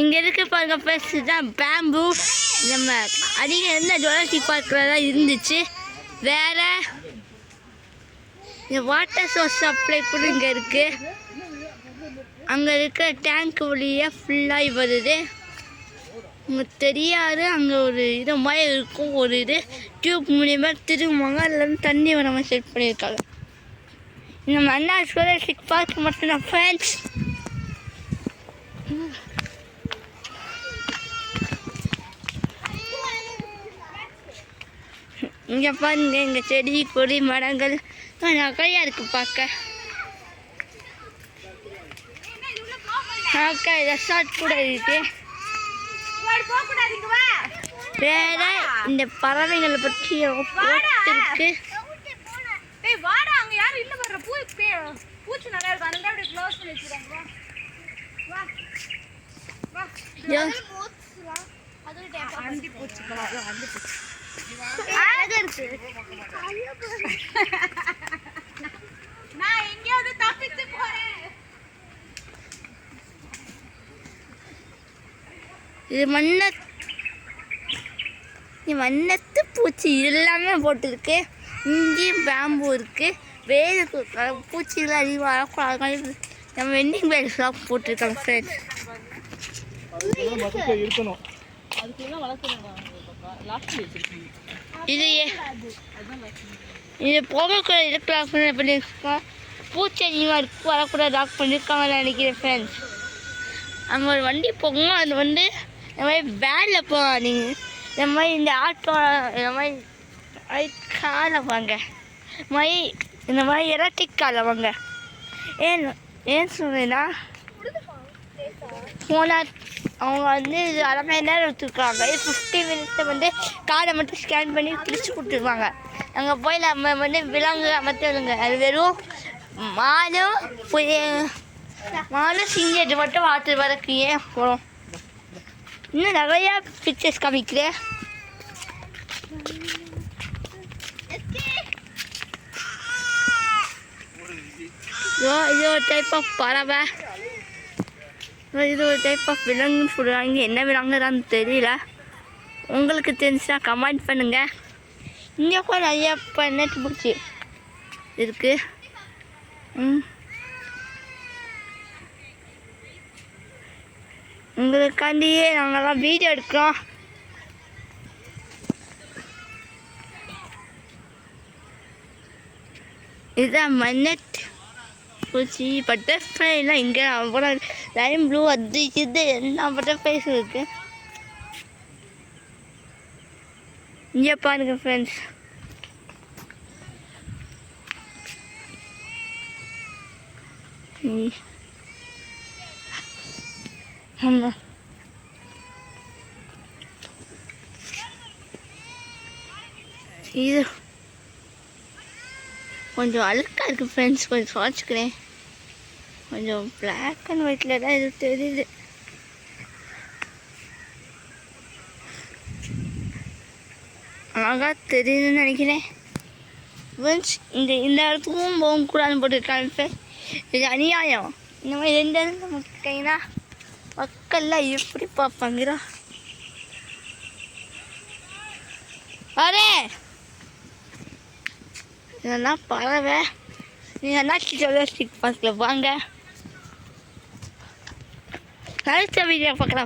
இங்கே இருக்க பாருங்க ஃப்ரெண்ட்ஸ், தான் பேம்பு. நம்ம அதிகம் இருந்த ஜுராசிக் பார்க்கில் தான் இருந்துச்சு. வேறு இந்த வாட்டர் சோர்ஸ் சப்ளை கூட இங்கே இருக்குது. அங்கே இருக்க டேங்க் வழியாக ஃபுல்லாகி வருது. உங்களுக்கு தெரியாது, அங்கே ஒரு இது மாதிரி இருக்கும், ஒரு இது டியூப் மூலியமாக திரும்புவாங்க. அதில் தண்ணி வர மாதிரி செட் பண்ணியிருக்காங்க. இந்த மன்னா ஜுராசிக் பார்க் மட்டும்தான் ஃப்ரெண்ட்ஸ். இங்கே பாருங்க, இங்கே செடி கொடி மரங்கள் நிறையா இருக்குது பார்க்க. ரெசார்ட் கூட இருக்கு. வேற இந்த பறவைகளை பற்றி இருக்கு. இது மண்ணத்து பூச்சி எல்லாமே போட்டிருக்கு. இங்கேயும் பேம்பு இருக்குது. வேறு பூச்சிகள் அதிகம் வரக்கூடாது. நம்ம வெண்டிங் பேக்ஸ்லாம் போட்டிருக்காங்க ஃப்ரெண்ட்ஸ். இது போகக்கூட இருக்கலாம் பண்ணியிருக்கோம். பூச்சி அதிகமாக இருக்கு, வரக்கூடாது லாக் பண்ணியிருக்காங்கன்னு நினைக்கிறேன் ஃப்ரெண்ட்ஸ். அங்கே ஒரு வண்டி போகும், அது வந்து இந்த மாதிரி வேனில் போவாங்க. நீங்கள் இந்த மாதிரி இந்த ஆட்டோ இந்த மாதிரி காரில் வாங்க, இந்த மாதிரி எலக்ட்ரிக் காரில் வாங்க. ஏன் சொல்கிறேன்னா, போனால் அவங்க வந்து அரை மணி நேரம் எடுத்துருக்காங்க. 50 மினிட்ஸை வந்து காரை மட்டும் ஸ்கேன் பண்ணி பிடிச்சி கொடுத்துருவாங்க. அங்கே போய் நம்ம வந்து விலங்கு அமர்த்துங்க. அது வெறும் மாலும் சிங்கேட்டு மட்டும் வாட்டு வரக்கு ஏன் போகிறோம். இன்னும் நிறையா பிக்சர்ஸ் காமிக்கிறேன். இது ஒரு டைப் ஆஃப் பறவை, இது ஒரு டைப் ஆஃப் விலங்குன்னு சொல்கிறாங்க. என்ன விலங்குதான்னு தெரியல. உங்களுக்கு தெரிஞ்சுன்னா கமெண்ட் பண்ணுங்கள். இங்கே கூட நிறையா நெட் பூச்சி இருக்குது. உங்களுக்காண்டியே நாங்கள்லாம் வீடியோ எடுக்கிறோம். இதுதான் மன்னட் பூச்சி. பட்டர்ஃப்ளைலாம் இங்கே அவ்வளோ லைன் ப்ளூ அது இது என்ன பட்டர்ஃப்ளைஸ் இருக்குது. இங்கே பாருங்க ஃப்ரெண்ட்ஸ். ஆமாம், இது கொஞ்சம் அழுக்காக இருக்குது ஃப்ரெண்ட்ஸ். கொஞ்சம் சுவாச்சிக்கிறேன். கொஞ்சம் பிளாக் அண்ட் ஒயிட்டில் தான் இது தெரியுது. அழகாக தெரியுதுன்னு நினைக்கிறேன் ஃப்ரெண்ட்ஸ். இந்த இடத்துக்கும் போகக்கூடாதுன்னு போட்டுருக்காங்க ஃப்ரெண்ட்ஸ். இது அநியாயம். இந்த மாதிரி 2 இடத்துல முக்கிட்டீங்கன்னா மக்கள்லாம் எப்படி பார்ப்பாங்களா? அரே இதெல்லாம் பறவை. நீங்கள் ஜுராசிக் பார்க்கில் வாங்க. அடுத்த வீடியோ பார்க்கலாம்.